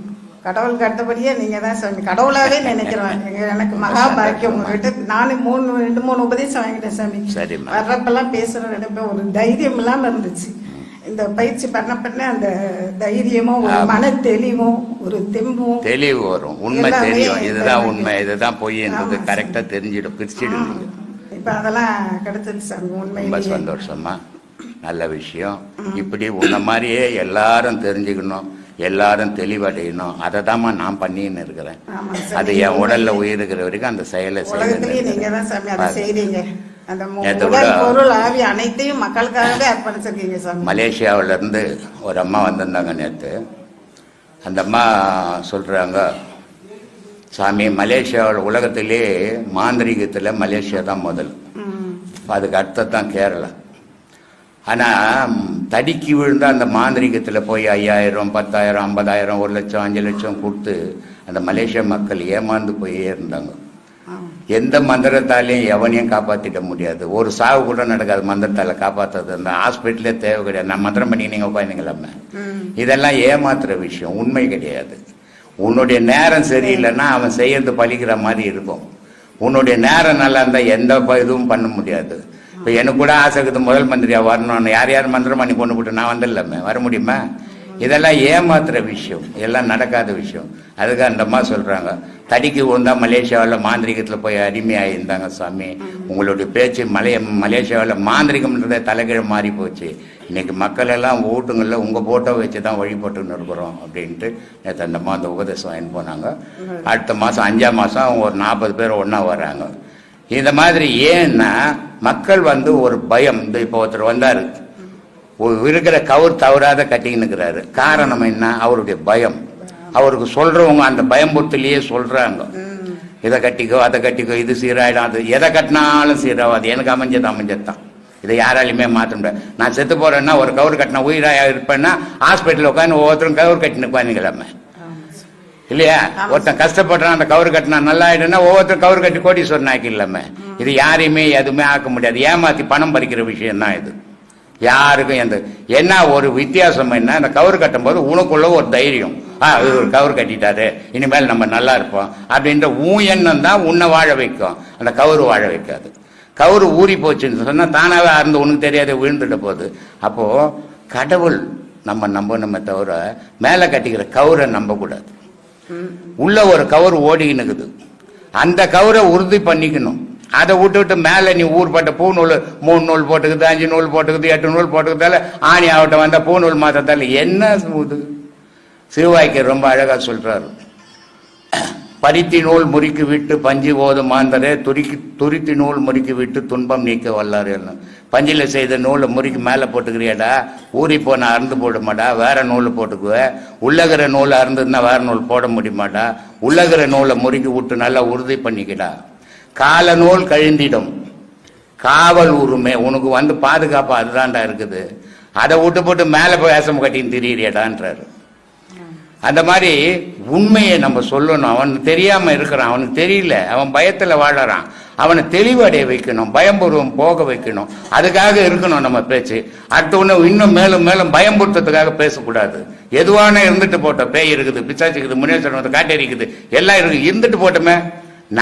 கடவுளுக்கு அடுத்தபடியே நீங்க தான் சாமி. கடவுளாவே நினைக்கிறேன். எனக்கு மகா பாக்கியம் உங்ககிட்ட. நானும் 2-3 உபதேசம் வாங்கிட்டேன் சாமி. வர்றப்பெல்லாம் பேசுற ஒரு தைரியம் இல்லாம இருந்துச்சு. இந்த பயிற்சி பண்ண அந்த தைரியமும் ஒரு மன தெளிவும் ஒரு தெம்பும் தெளிவு வரும். உண்மை தெரியும், இதுதான் உண்மை இதுதான் பொய் என்பது கரெக்டா தெரிஞ்சிடும், பிரிச்சிடும். இப்ப அதெல்லாம் கிடைச்சிருச்சு சாமி. உண்மை ரொம்ப சந்தோஷமா, நல்ல விஷயம். இப்படி உன்ன மாதிரியே எல்லாரும் தெரிஞ்சுக்கணும், எல்லாரும் தெளிவடையணும். அதை தான்மா நான் பண்ணின்னு இருக்கிறேன். அது என் உடல்ல உயிருக்கிற வரைக்கும் அந்த செயலை செய்யறீங்க. மலேசியாவில இருந்து ஒரு அம்மா வந்திருந்தாங்க நேற்று. அந்த அம்மா சொல்றாங்க, சாமி மலேசியாவில் உலகத்திலே மாந்திரிகத்துல மலேசியா தான் முதல், அதுக்கு அடுத்ததான் கேரளா. ஆனா தடிக்கி விழுந்த அந்த மாந்திரிகத்துல போய் 5000, 10,000, 50,000, 1 லட்சம், 5 லட்சம் கொடுத்து அந்த மலேசியா மக்கள் ஏமாந்து போயே இருந்தாங்க. எந்த மந்திரத்தாலையும் எவனையும் காப்பாத்திட முடியாது. ஒரு சாவு கூட நடக்காது மந்திரத்தால காப்பாற்றுறது. அந்த ஹாஸ்பிட்டலே தேவை கிடையாது. நான் மந்திரம் பண்ணி நீங்க உட்காந்துங்களாம, இதெல்லாம் ஏமாத்துற விஷயம், உண்மை கிடையாது. உன்னுடைய நேரம் சரியில்லைன்னா அவன் செய்யறது பழிக்கிற மாதிரி இருக்கும். உன்னுடைய நேரம் நல்லா இருந்தா எந்த இதுவும் பண்ண முடியாது. இப்ப எனக்கு கூட ஆசை இருக்குது முதல் மந்திரியா வரணும்னு. யார் மந்திரம் பண்ணி கொண்டு போட்டு நான் வந்துடலாமே, வர முடியுமா? இதெல்லாம் ஏமாத்துற விஷயம், இதெல்லாம் நடக்காத விஷயம். அதுக்கு அந்த அம்மா சொல்றாங்க, தடிக்கு விழுந்தா மலேசியாவில் மாந்திரிகத்தில் போய் அடிமையாயிருந்தாங்க சாமி. உங்களுடைய பேச்சு மலேசியாவில் மாந்திரிகம்ன்றதே தலைகீழ மாறி போச்சு. இன்னைக்கு மக்கள் எல்லாம் வீட்டுங்களில் உங்கள் போட்டோ வச்சு தான் வழிபட்டுன்னு இருக்கிறோம் அப்படின்ட்டு நேற்று அந்த மாதம் உபதேசம் வாங்கி போனாங்க. அடுத்த மாதம் 5ஆம் மாதம் அவங்க ஒரு 40 பேர் ஒன்றா வர்றாங்க. இந்த மாதிரி ஏன்னா மக்கள் ஒரு பயம். இந்த இப்போ ஒருத்தர் வந்தார், இருக்கிற கவுர் தவறாத கட்டின்னு இருக்கிறாரு. காரணம் என்ன? அவருடைய பயம். அவருக்கு சொல்றவங்க அந்த பயம்புத்திலேயே சொல்றாங்க, இதை கட்டிக்கோ அதை கட்டிக்கோ, இது சீராயிடும், அது எதை கட்டினாலும் சீராகாது, எனக்கு அமைஞ்சதான். இதை யாராலையுமே மாற்ற முடியாது. நான் செத்து போறேன்னா ஒரு கவுர் கட்டினா உயிராக இருப்பேன்னா ஹாஸ்பிட்டல் உட்காந்து ஒவ்வொருத்தரும் கவுர் கட்டின்னு உட்காந்துக்கலாமே இல்லையா? ஒருத்தன் கஷ்டப்படுறான், அந்த கவுர் கட்டினா நல்லா ஆயிடுன்னா ஒவ்வொருத்தரும் கவுர் கட்டி கோடீஸ்வரன் ஆக்கிடலாமே. இது யாரையுமே எதுவுமே ஆக்க முடியாது. ஏமாத்தி பணம் பறிக்கிற விஷயம் தான் இது. யாருக்கும் என்ன ஒரு வித்தியாசம் என்ன, அந்த கவுர் கட்டும் போது உனக்குள்ள ஒரு தைரியம், ஒரு கவுர் கட்டிட்டாரு இனிமேல் நம்ம நல்லா இருப்போம் அப்படின்ற எண்ணம் தான் உன்னை வாழ வைக்கும். அந்த கவுரு வாழ வைக்காது. கவுரு ஊறி போச்சுன்னு சொன்னா தானாவே அறந்து உனக்கு தெரியாத விழுந்துட்ட போகுது. அப்போ கடவுள் நம்ம தவிர மேல கட்டிக்கிற கவுரை நம்பக்கூடாது. உள்ள ஒரு கவுர் ஓடிக்கினுக்குது, அந்த கவுரை உறுதி பண்ணிக்கணும். அதை விட்டு மேல நீ ஊர்பட்ட பூநூல் 3 நூல் போட்டுக்குது, 5 நூல் போட்டுக்குது, 8 நூல் போட்டுக்கிறதால ஆணி ஆவட்டம் வந்தா பூநூல் மாத்தத்தால என்ன இது? சிறுவாய்க்கு ரொம்ப அழகா சொல்றாரு, பருத்தி நூல் முறுக்கி விட்டு பஞ்சு ஓதும் மாந்தரே துருத்தி நூல் முறுக்கி விட்டு துன்பம் நீக்க வல்லாரு. பஞ்சில் செய்த நூலை முறுக்கி மேலே போட்டுக்கிறியாடா, ஊறி போன அறுந்து போடுமாடா, வேற நூல் போட்டுக்குவேன். உள்ளகிற நூல் அறுந்துன்னா வேற நூல் போட முடியுமாடா, உள்ளகிற நூலை முறுக்கி விட்டு நல்லா உறுதி பண்ணிக்கிடா. கால நூல் கழிந்திடும் காவல் உரிமை உனக்கு வந்து பாதுகாப்பு அதுதான்டா இருக்குது. அதை விட்டு போட்டு மேலே போய் வேஷம் கட்டின்னு திரியிறியடான்றாரு. அந்த மாதிரி உண்மையை நம்ம சொல்லணும். அவன் தெரியாம இருக்கிறான், அவனுக்கு தெரியல, அவன் பயத்துல வாழறான். அவனை தெளிவடைய வைக்கணும், பயம்பூர்வம் போக வைக்கணும். அதுக்காக இருக்கணும் நம்ம பேச்சு. அடுத்த ஒண்ணு இன்னும் மேலும் மேலும் பயம்புறுத்ததுக்காக பேசக்கூடாது. எதுவான இருந்துட்டு போட்டோம், பேய் இருக்குது, பிசாச்சு இருக்குது, முன்னேற்றம் காட்டேரி இருக்குது, எல்லாம் இருக்கு, இருந்துட்டு போட்டோமே,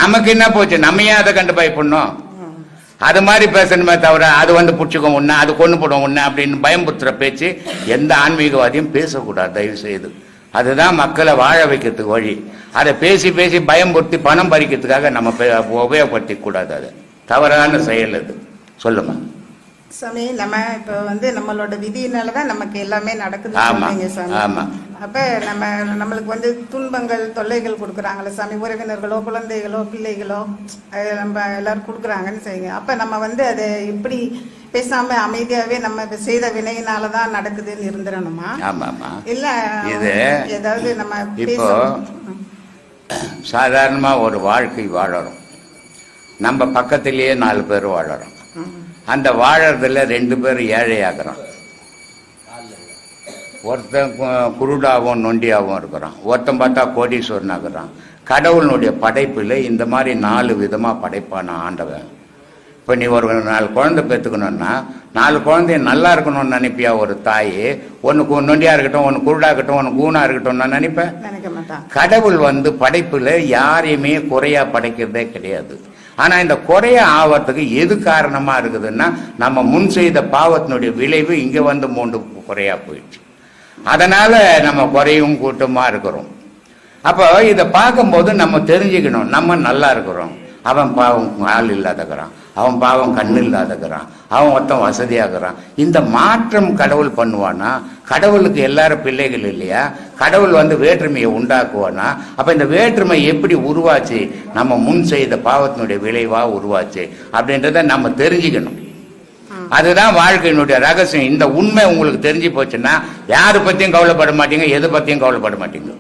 நமக்கு என்ன போச்சு, நம்ம ஏன் அதை கண்டு பயப்படணும்? அது மாதிரி பேசணுமே தவிர அது வந்து பிடிச்சிக்கும் ஒண்ணு, அது கொண்டு போடும் ஒண்ணு அப்படின்னு பயம்புறுத்துற பேச்சு எந்த ஆன்மீகவாதியும் பேசக்கூடாது தயவு செய்து. அதுதான் மக்களை வாழ வைக்கிறதுக்கு வழி. அதை பேசி பேசி பயம்படுத்தி பணம் பறிக்கிறதுக்காக நம்ம உபயோகப்படுத்தி கூடாது. அது தவறான செயல். அது சொல்லுங்க சாமி. நம்ம இப்போ வந்து நம்மளோட விதியினாலதான் நமக்கு எல்லாமே நடக்குது சாமி. அப்ப நம்மளுக்கு வந்து துன்பங்கள் தொல்லைகள் கொடுக்குறாங்கல்ல சாமி, உறவினர்களோ குழந்தைகளோ பிள்ளைகளோ நம்ம எல்லாரும் கொடுக்குறாங்கன்னு செய்யுங்க. அப்ப நம்ம வந்து அதை எப்படி பேசாம அமைதியாவே நம்ம செய்த வினையினாலதான் நடக்குதுன்னு இருந்துடணுமா? இல்ல இது ஏதாவது நம்ம இப்போ சாதாரணமா ஒரு வாழ்க்கை வாழறோம், நம்ம பக்கத்திலேயே 4 பேர் வாழறோம். அந்த வாழறதுல 2 பேர் ஏழையாகிறான், ஒருத்தன் குருடாகவும் நொண்டியாகவும் இருக்கிறான், ஒருத்தன் பார்த்தா கோடீஸ்வரன் ஆகிறான். கடவுளுடைய படைப்புல இந்த மாதிரி 4 விதமா படைப்பான ஆண்டவன். இப்போ நீ ஒரு 4 குழந்தை பெற்றுக்கணும்னா 4 குழந்தைய நல்லா இருக்கணும்னு நினைப்பியா? ஒரு தாய் ஒன்று நொண்டியா இருக்கட்டும், ஒன்று குருடா இருக்கட்டும், ஒன்று கூணா இருக்கட்டும் நான் நினைப்பேன். கடவுள் வந்து படைப்புல யாரையுமே குறையா படைக்கிறதே கிடையாது. ஆனா இந்த குறைய ஆவறதுக்கு எது காரணமா இருக்குதுன்னா, நம்ம முன் செய்த பாவத்தினுடைய விளைவு இங்க வந்து 3 குறையா போயிடுச்சு. அதனால நம்ம குறையும் கூட்டமா இருக்கிறோம். அப்போ இதை பார்க்கும்போது நம்ம தெரிஞ்சுக்கணும், நம்ம நல்லா இருக்கிறோம், அவன் பாவம் ஆள் இல்லாதக்கிறான், அவன் பாவம் கண்ணு இல்லாதக்கிறான், அவன் ஒருத்தன் வசதியாகிறான். இந்த மாற்றம் கடவுள் பண்ணுவானா? கடவுளுக்கு எல்லாரும் பிள்ளைகள் இல்லையா? கடவுள் வந்து வேற்றுமையை உண்டாக்குவானா? அப்ப இந்த வேற்றுமை எப்படி உருவாச்சு? நம்ம முன் செய்த பாவத்தினுடைய விளைவா உருவாச்சு அப்படின்றத நம்ம தெரிஞ்சுக்கணும். அதுதான் வாழ்க்கையினுடைய ரகசியம். இந்த உண்மை உங்களுக்கு தெரிஞ்சு போச்சுன்னா யாரு பத்தியும் கவலைப்பட மாட்டீங்க, எது பத்தியும் கவலைப்பட மாட்டீங்க.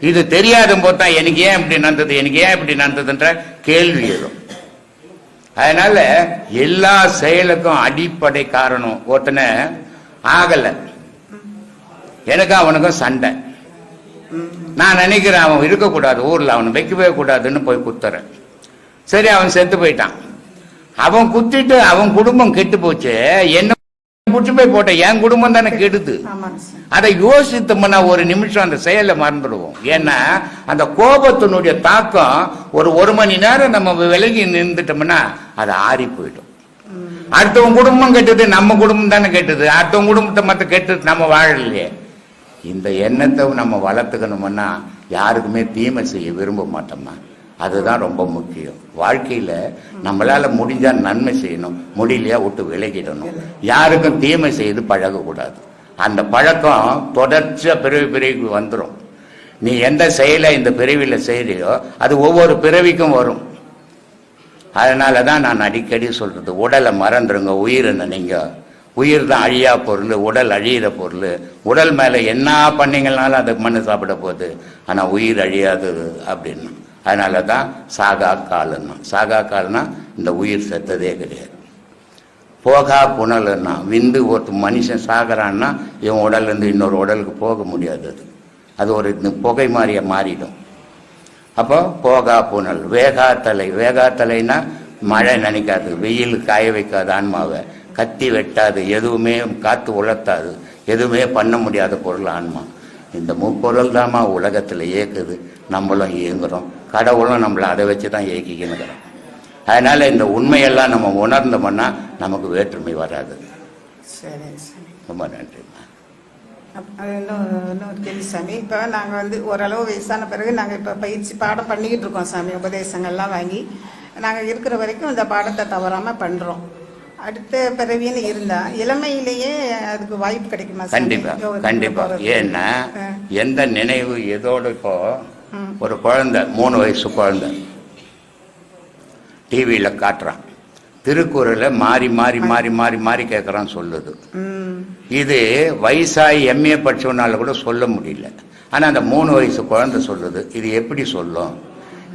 இது தெரியாத போதுதான் எனக்கு ஏன் இப்படி நடந்தது, எனக்கு ஏன் இப்படி நடந்ததுன்ற கேள்வி எழும். அதனால எல்லா செயலுக்கும் அடிப்படை காரணம் ஒருத்தனை ஆகல, எனக்கு அவனுக்கும் சண்டை. நான் நினைக்கிறேன் அவன் இருக்கக்கூடாது ஊர்ல, அவனை வைக்கவே கூடாதுன்னு போய் குத்துறேன். சரி, அவன் செத்து போயிட்டான். அவன் குத்திட்டு அவன் குடும்பம் கெட்டு போச்சு, என்ன புடிச்சு போய் போட்ட என் குடும்பம் தானே கெடுது. அதை யோசித்தோம்னா ஒரு நிமிஷம் அந்த செயலை மறந்துடுவோம். ஏன்னா அந்த கோபத்தினுடைய தாக்கம் ஒரு மணி நேரம் நம்ம விலகி நின்றுட்டோம்னா அது ஆறி போயிடும். அடுத்தவங்க குடும்பம் கெட்டது, நம்ம குடும்பம் தானே கெட்டது, அடுத்தவங்க குடும்பத்தை மற்ற கெட்டது நம்ம வாழலையே. இந்த எண்ணத்தை நம்ம வளர்த்துக்கணும்னா யாருக்குமே தீமை செய்ய விரும்ப மாட்டோமா? அதுதான் ரொம்ப முக்கியம். வாழ்க்கையில நம்மளால முடிஞ்சா நன்மை செய்யணும், முடியலையா விட்டு விலகிடணும். யாருக்கும் தீமை செய்து பழகக்கூடாது. அந்த பழக்கம் தொடர்ச்சியா பிறவிக்கு வந்துடும். நீ எந்த செயலை இந்த பிறவியில செய்யறியோ அது ஒவ்வொரு பிறவிக்கும் வரும். அதனாலதான் நான் அடிக்கடி சொல்றது, உடலை மறந்துருங்க, உயிரை நினைங்க. உயிர் தான் அழியா பொருள், உடல் அழியிற பொருள். உடல் மேல என்ன பண்ணீங்கனாலும் அது மண்ணு சாப்பிட போகுது, ஆனா உயிர் அழியாதது அப்படின்னு. அதனாலதான் சாகா காலன்னா, சாகா காலனா இந்த உயிர் செத்ததே கிடையாது. போகா புனல்னா, விந்து ஒரு மனுஷன் சாகிறான்னா இவன் உடல்ல இருந்து இன்னொரு உடலுக்கு போக முடியாது. அது ஒரு புகை மாதிரியா மாறிடும். அப்போ போகா புனல். வேகாத்தலை, வேகாத்தலைன்னா மழை நினைக்காது, வெயில் காய வைக்காது ஆன்மாவை, கத்தி வெட்டாது, எதுவுமே காத்து உலர்த்தாது, எதுவுமே பண்ண முடியாத பொருள் ஆன்மா. இந்த முப்பொருள் தாமா உலகத்துல இயக்குது, நம்மளும் இயங்குறோம், கடவுளும் நம்மளை அதை வச்சுதான் இயக்கிக்கிறோம். அதனால இந்த உண்மையெல்லாம் நம்ம உணர்ந்தோம்னா நமக்கு வேற்றுமை வராது. ரொம்ப நன்றிம்மா. இன்னொரு கேள்வி சாமி. இப்போ நாங்கள் வந்து ஓரளவு வயசான பிறகு நாங்கள் இப்போ பயிற்சி பாடம் பண்ணிக்கிட்டு இருக்கோம் சாமி. உபதேசங்கள்லாம் வாங்கி நாங்கள் இருக்கிற வரைக்கும் இந்த பாடத்தை தவறாமல் பண்ணுறோம். அடுத்த பிறவின்னு இருந்தா இளமையிலேயே அதுக்கு வாய்ப்பு கிடைக்குமா? கண்டிப்பா கண்டிப்பா. ஏன்னா எந்த நினைவு எதோடு இப்போ ஒரு குழந்தை 3 வயசு குழந்தை டிவியில் காட்டுறான், திருக்குறளை மாறி மாறி மாறி மாறி மாறி கேட்குறான்னு சொல்லுது. இது வயசாகி எம்ஏ படிச்சவனால கூட சொல்ல முடியல. ஆனால் அந்த 3 வயசு குழந்தை சொல்லுது. இது எப்படி சொல்லும்?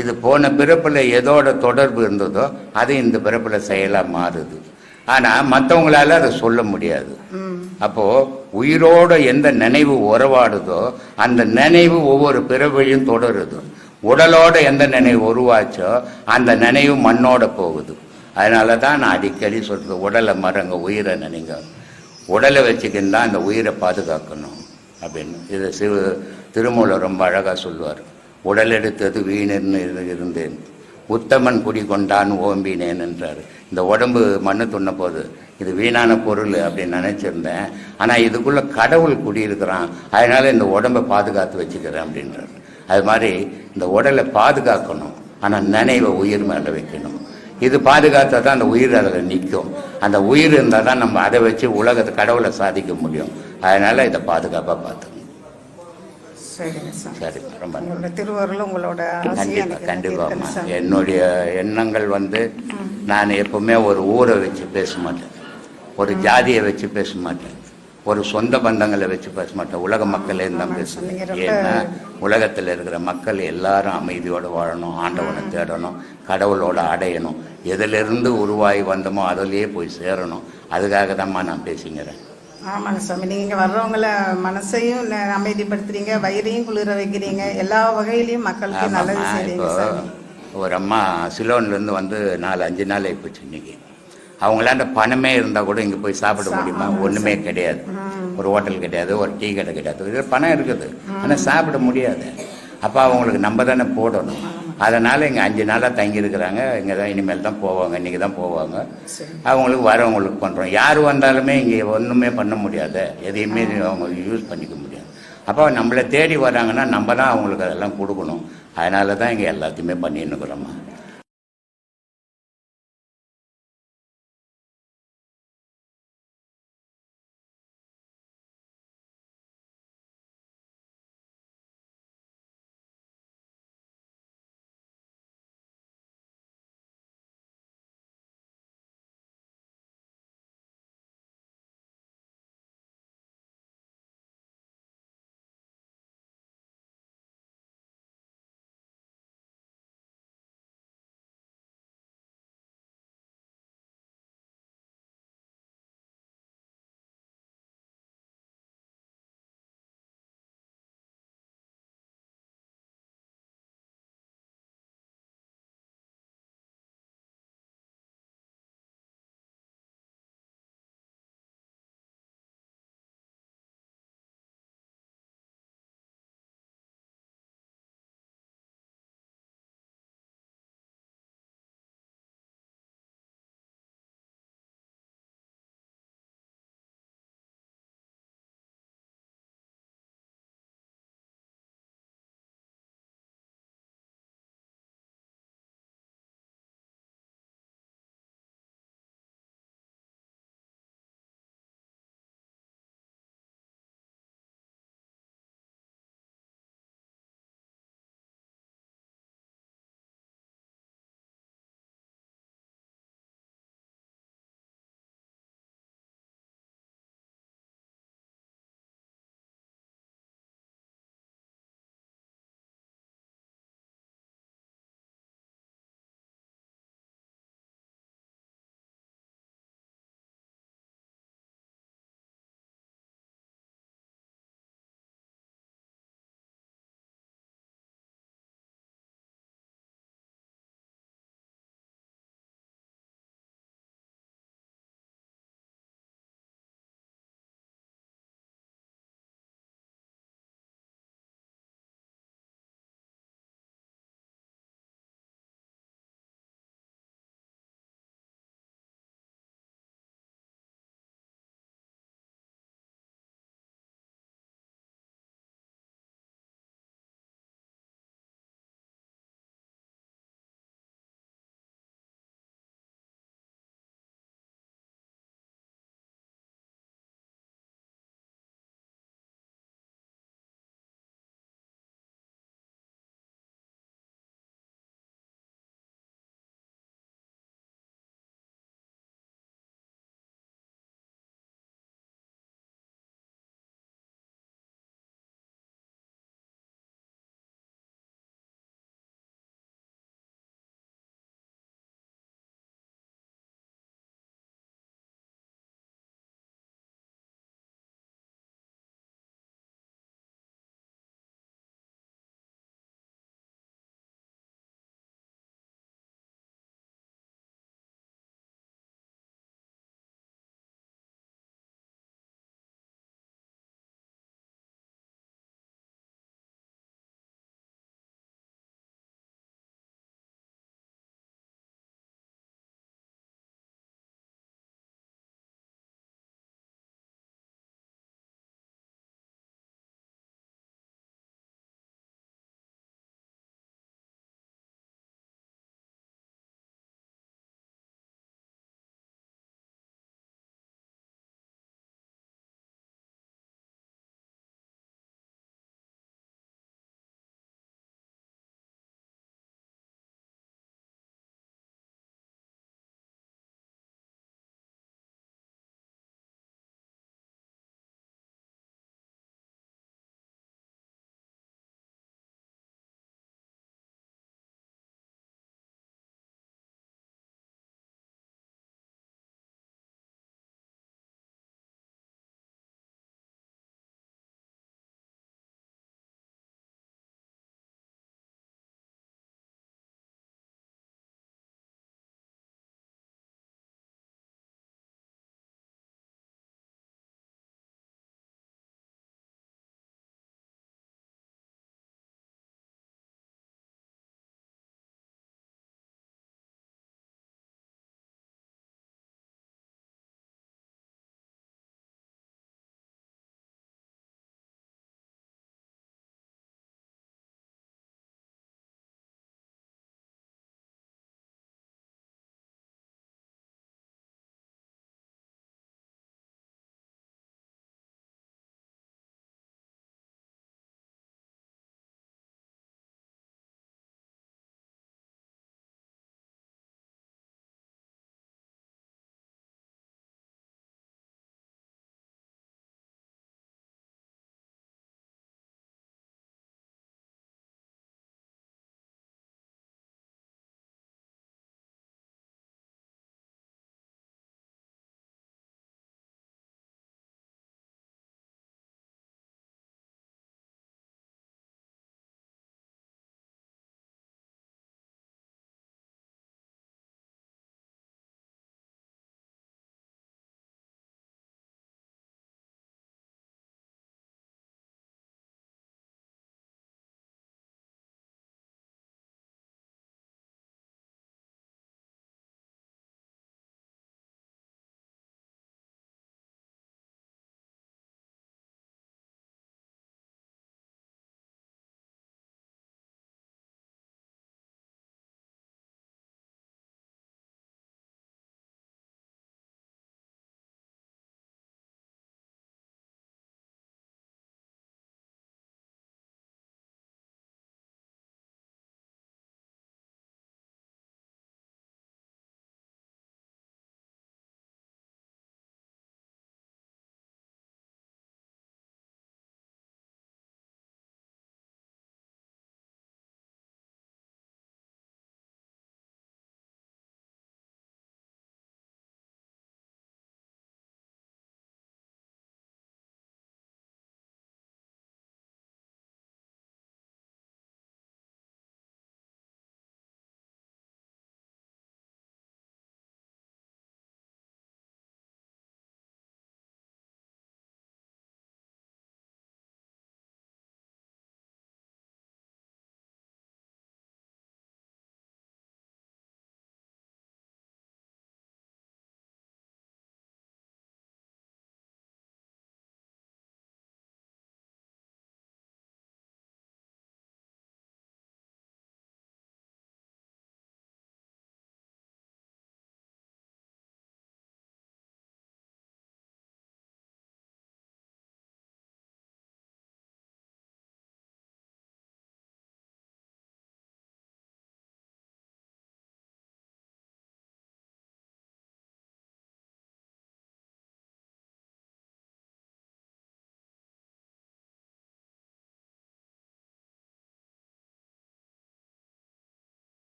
இது போன பிறப்பில் எதோட தொடர்பு இருந்ததோ அது இந்த பிறப்பில் செயலாக மாறுது. ஆனால் மற்றவங்களால அதை சொல்ல முடியாது. அப்போது உயிரோட எந்த நினைவு உறவாடுதோ அந்த நினைவு ஒவ்வொரு பிறவையும் தொடருது. உடலோட எந்த நினைவு உருவாச்சோ அந்த நினைவு மண்ணோட போகுது. அதனால தான் நான் அடிக்கடி சொல்கிறது, உடலை மறங்க, உயிரை நினைங்க. உடலை வச்சுக்கின்னு அந்த உயிரை பாதுகாக்கணும் அப்படின்னு. இதை திருமூலர் ரொம்ப அழகாக சொல்லுவார். உடல் எடுத்தது வீணர்னு இருந்தேன், உத்தமன் குடி கொண்டான் ஓம்பினேன் என்றார். இந்த உடம்பு மண்ணு துண்ண போது இது வீணான பொருள் அப்படின்னு நினச்சிருந்தேன். ஆனால் இதுக்குள்ளே கடவுள் குடியிருக்கிறான், அதனால் இந்த உடம்பை பாதுகாத்து வச்சுக்கிறேன் அப்படின்றார். அது மாதிரி இந்த உடலை பாதுகாக்கணும், ஆனால் நினைவை உயிர் மேலே வைக்கணும். இது பாதுகாத்தா தான் அந்த உயிர் அதில் நிற்கும். அந்த உயிர் இருந்தால் தான் நம்ம அதை வச்சு உலகத்தை கடவுளை சாதிக்க முடியும். அதனால் இதை பாதுகாப்பாக பார்த்துக்கணும். சரி, ரொம்ப கண்டிப்பாக. என்னுடைய எண்ணங்கள் நான் எப்பவுமே ஒரு ஊரை வச்சு பேச மாட்டேன், ஒரு ஜாதியை வச்சு பேச மாட்டேன், ஒரு சொந்த பந்தங்களை வச்சு பேச மாட்டேன். உலக மக்களே தான் பேசுவேன். ஏன்னா உலகத்தில் இருக்கிற மக்கள் எல்லாரும் அமைதியோடு வாழணும், ஆண்டவனை தேடணும், கடவுளோட அடையணும். எதிலிருந்து உருவாகி வந்தோமோ அதிலேயே போய் சேரணும். அதுக்காக தான்மா நான் பேசிங்கிறேன். ஆமாங்க சாமி, நீங்கள் வர்றவங்கள மனசையும் அமைதிப்படுத்துறீங்க, வயிறையும் குளிர வைக்கிறீங்க, எல்லா வகையிலையும் மக்களுக்கு நல்லது செய்றீங்க. ஒரு அம்மா சிலோன்லேருந்து 4-5 நாள் ஆகிப்போச்சு. இன்னைக்கு அவங்களாண்ட பணமே இருந்தால் கூட இங்கே போய் சாப்பிட முடியுமா? ஒன்றுமே கிடையாது. ஒரு ஹோட்டல் கிடையாது, ஒரு டீ கடை கிடையாது. இது பணம் இருக்குது, ஆனால் சாப்பிட முடியாது. அப்போ அவங்களுக்கு நம்ம தானே போடணும். அதனால் இங்கே 5 நாளாக தங்கியிருக்கிறாங்க. இங்கே தான் இனிமேல் தான் போவாங்க, இன்றைக்கி தான் போவாங்க. அவங்களுக்கு வரவங்களுக்கு பண்ணுறோம். யார் வந்தாலுமே இங்கே ஒன்றுமே பண்ண முடியாது, எதையுமே அவங்க யூஸ் பண்ணிக்க முடியாது. அப்போ நம்மளை தேடி வராங்கன்னா நம்ம தான் அவங்களுக்கு அதெல்லாம் கொடுக்கணும். அதனால தான் இங்கே எல்லாத்தையுமே பண்ணின்னு இருக்கிறோம்மா.